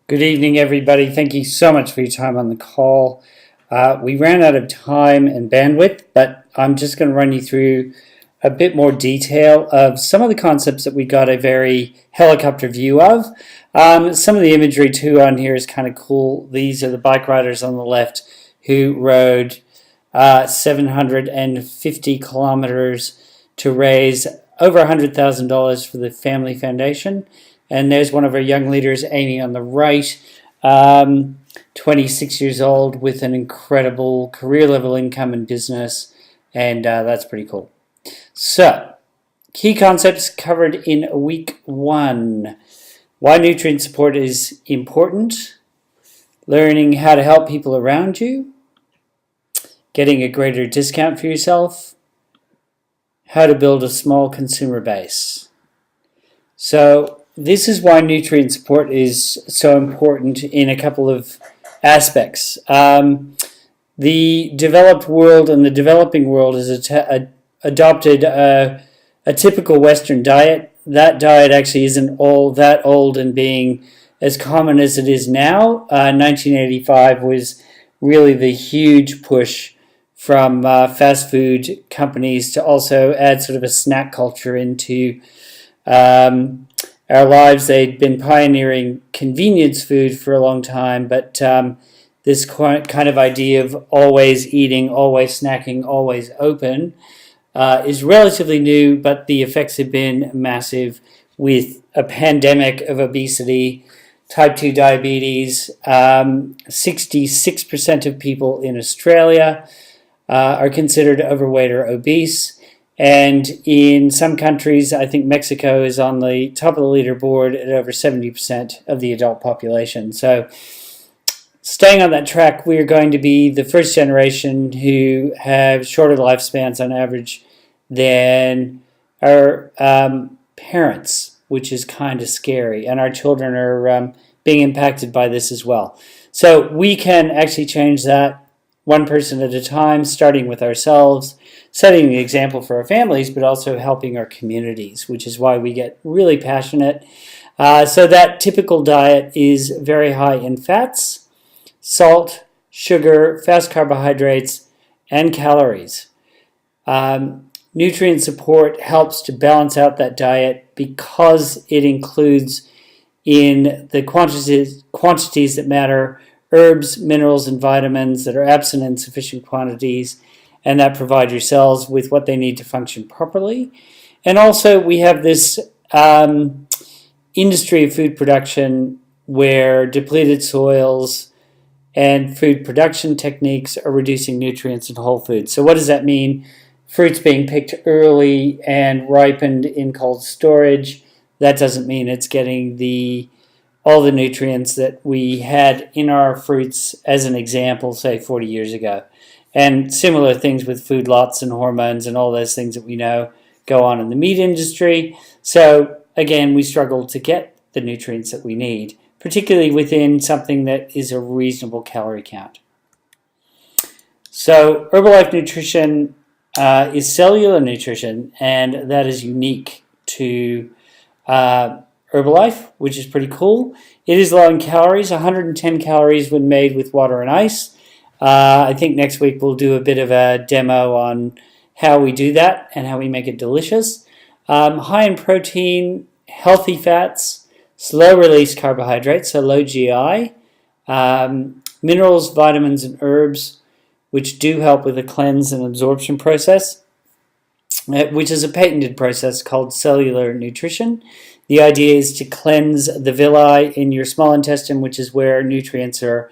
Good evening, everybody. Thank you so much for your time on the call. We ran out of time and bandwidth, but I'm just going to run you through a bit more detail of some of the concepts that we got a very helicopter view of. Some of the imagery too on here is kind of cool. These are the bike riders on the left who rode 750 kilometers to raise over $100,000 for the Family Foundation. And there's one of our young leaders, Amy, on the right, 26 years old with an incredible career-level income in business, and that's pretty cool. So, key concepts covered in week 1. Why nutrient support is important, learning how to help people around you, getting a greater discount for yourself, how to build a small consumer base. So, this is why nutrient support is so important in a couple of aspects. The developed world and the developing world has adopted a typical Western diet. That diet actually isn't all that old and being as common as it is now. 1985 was really the huge push from fast food companies to also add sort of a snack culture into our lives. They'd been pioneering convenience food for a long time, but this kind of idea of always eating, always snacking, always open is relatively new, but the effects have been massive with a pandemic of obesity, type 2 diabetes. 66% of people in Australia are considered overweight or obese. And in some countries, I think Mexico is on the top of the leaderboard at over 70% of the adult population. So staying on that track, we are going to be the first generation who have shorter lifespans on average than our parents, which is kind of scary. And our children are being impacted by this as well. So we can actually change that one person at a time, starting with ourselves, setting the example for our families, but also helping our communities, which is why we get really passionate. So that typical diet is very high in fats, salt, sugar, fast carbohydrates, and calories. Nutrient support helps to balance out that diet because it includes in the quantities that matter herbs, minerals, and vitamins that are absent in sufficient quantities, and that provide your cells with what they need to function properly. And also we have this industry of food production where depleted soils and food production techniques are reducing nutrients in whole foods. So what does that mean? Fruits being picked early and ripened in cold storage. That doesn't mean it's getting all the nutrients that we had in our fruits, as an example, say 40 years ago. And similar things with food lots and hormones and all those things that we know go on in the meat industry. So again, we struggle to get the nutrients that we need, particularly within something that is a reasonable calorie count. So Herbalife Nutrition is cellular nutrition, and that is unique to Herbalife, which is pretty cool. It is low in calories, 110 calories when made with water and ice. I think next week we'll do a bit of a demo on how we do that and how we make it delicious. High in protein, healthy fats, slow-release carbohydrates, so low GI, minerals, vitamins, and herbs, which do help with the cleanse and absorption process, which is a patented process called cellular nutrition. The idea is to cleanse the villi in your small intestine, which is where nutrients are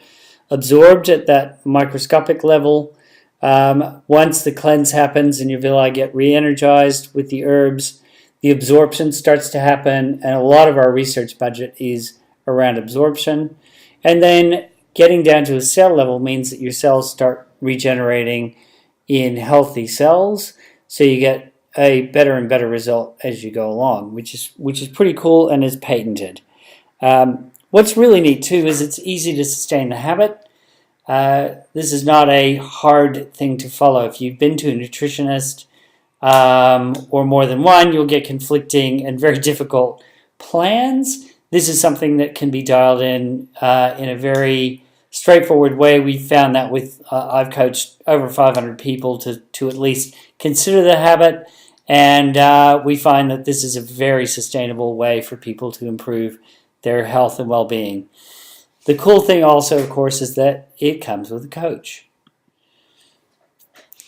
absorbed at that microscopic level. Once the cleanse happens and your villi get re-energized with the herbs, the absorption starts to happen, and a lot of our research budget is around absorption. And then getting down to a cell level means that your cells start regenerating in healthy cells, so you get a better and better result as you go along, which is pretty cool and is patented. What's really neat too is it's easy to sustain the habit. This is not a hard thing to follow. If you've been to a nutritionist or more than one, you'll get conflicting and very difficult plans. this is something that can be dialed in a very straightforward way. We found that with I've coached over 500 people to at least consider the habit, and we find that this is a very sustainable way for people to improve their health and well-being. The cool thing also, of course, is that it comes with a coach.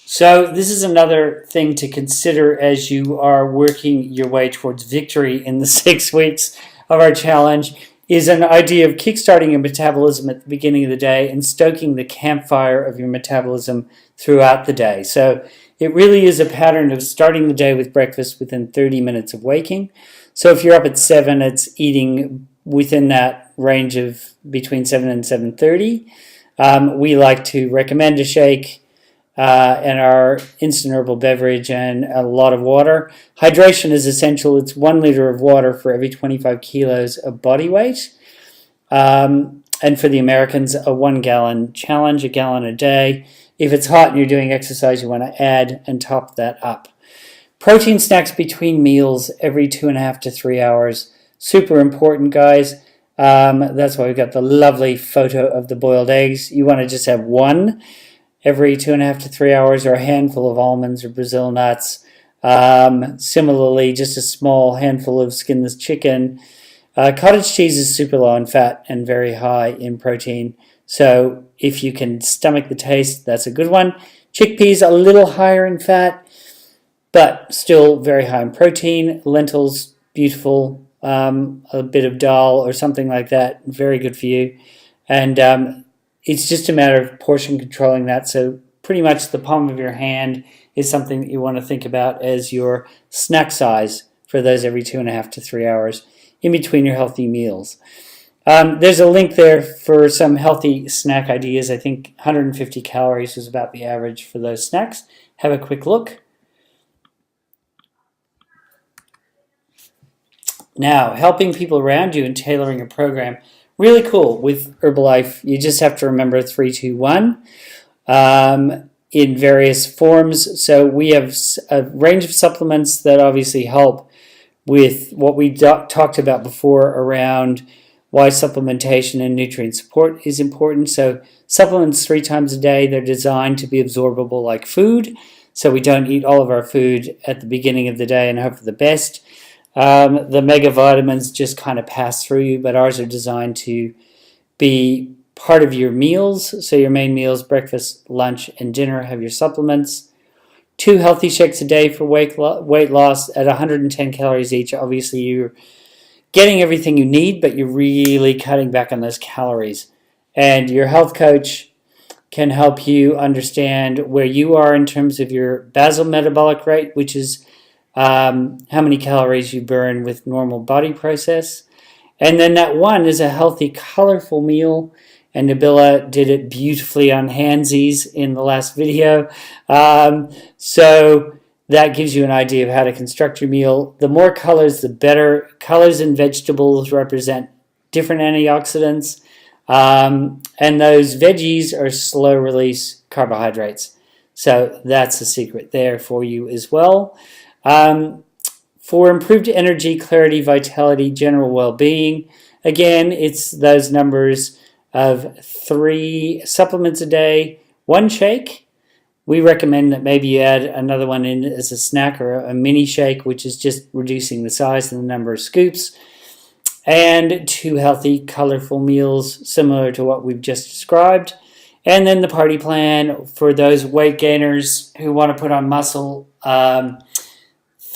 So this is another thing to consider as you are working your way towards victory in the 6 weeks of our challenge, is an idea of kickstarting your metabolism at the beginning of the day and stoking the campfire of your metabolism throughout the day. So it really is a pattern of starting the day with breakfast within 30 minutes of waking. So if you're up at 7, it's eating within that range of between 7 and 7:30. We like to recommend a shake and our instant herbal beverage and a lot of water. Hydration is essential. It's 1 liter of water for every 25 kilos of body weight. And for the Americans, a 1 gallon challenge, a gallon a day. If it's hot and you're doing exercise, you want to add and top that up. Protein snacks between meals every 2.5 to 3 hours. Super important, guys. That's why we've got the lovely photo of the boiled eggs. You want to just have one every 2.5 to 3 hours, or a handful of almonds or Brazil nuts. Similarly, just a small handful of skinless chicken. Cottage cheese is super low in fat and very high in protein. So if you can stomach the taste, that's a good one. Chickpeas a little higher in fat, but still very high in protein. Lentils, beautiful. A bit of dal or something like that, very good for you. And it's just a matter of portion controlling that. So pretty much the palm of your hand is something that you want to think about as your snack size for those every 2.5 to 3 hours in between your healthy meals. There's a link there for some healthy snack ideas. I think 150 calories is about the average for those snacks. Have a quick look. Now, helping people around you and tailoring a program. Really cool with Herbalife. You just have to remember 3-2-1 in various forms. So we have a range of supplements that obviously help with what we talked about before around why supplementation and nutrient support is important. So supplements 3 times a day, they're designed to be absorbable like food. So we don't eat all of our food at the beginning of the day and hope for the best. The mega vitamins just kind of pass through you, but ours are designed to be part of your meals. So your main meals, breakfast, lunch, and dinner, have your supplements. 2 healthy shakes a day for weight loss at 110 calories each. Obviously, you're getting everything you need, but you're really cutting back on those calories. And your health coach can help you understand where you are in terms of your basal metabolic rate, which is how many calories you burn with normal body process. And then that 1 is a healthy, colorful meal. And Nabila did it beautifully on handsies in the last video. So that gives you an idea of how to construct your meal. The more colors, the better. Colors in vegetables represent different antioxidants. And those veggies are slow-release carbohydrates. So that's a secret there for you as well. For improved energy, clarity, vitality, general well-being, again, it's those numbers of 3 supplements a day, 1 shake. We recommend that maybe you add another one in as a snack or a mini shake, which is just reducing the size and the number of scoops. And 2 healthy, colorful meals, similar to what we've just described. And then the party plan for those weight gainers who want to put on muscle.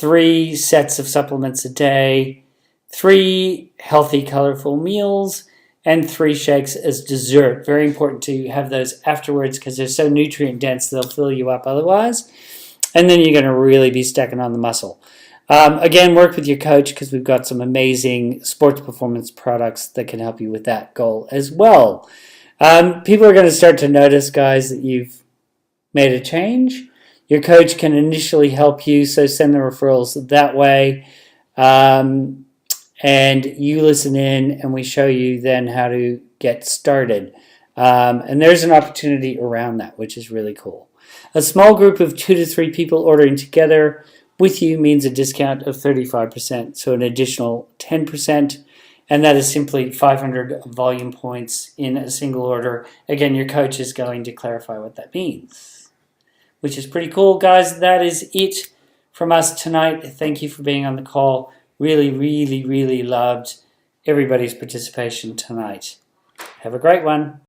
3 sets of supplements a day, 3 healthy, colorful meals, and 3 shakes as dessert. Very important to have those afterwards because they're so nutrient dense they'll fill you up otherwise. And then you're going to really be stacking on the muscle. Again, work with your coach because we've got some amazing sports performance products that can help you with that goal as well. People are going to start to notice, guys, that you've made a change. Your coach can initially help you, so send the referrals that way. And you listen in, and we show you then how to get started. And there's an opportunity around that, which is really cool. A small group of 2 to 3 people ordering together with you means a discount of 35%, so an additional 10%. and that is simply 500 volume points in a single order. Again, your coach is going to clarify what that means, which is pretty cool. Guys, that is it from us tonight. Thank you for being on the call. Really, really, really loved everybody's participation tonight. Have a great one.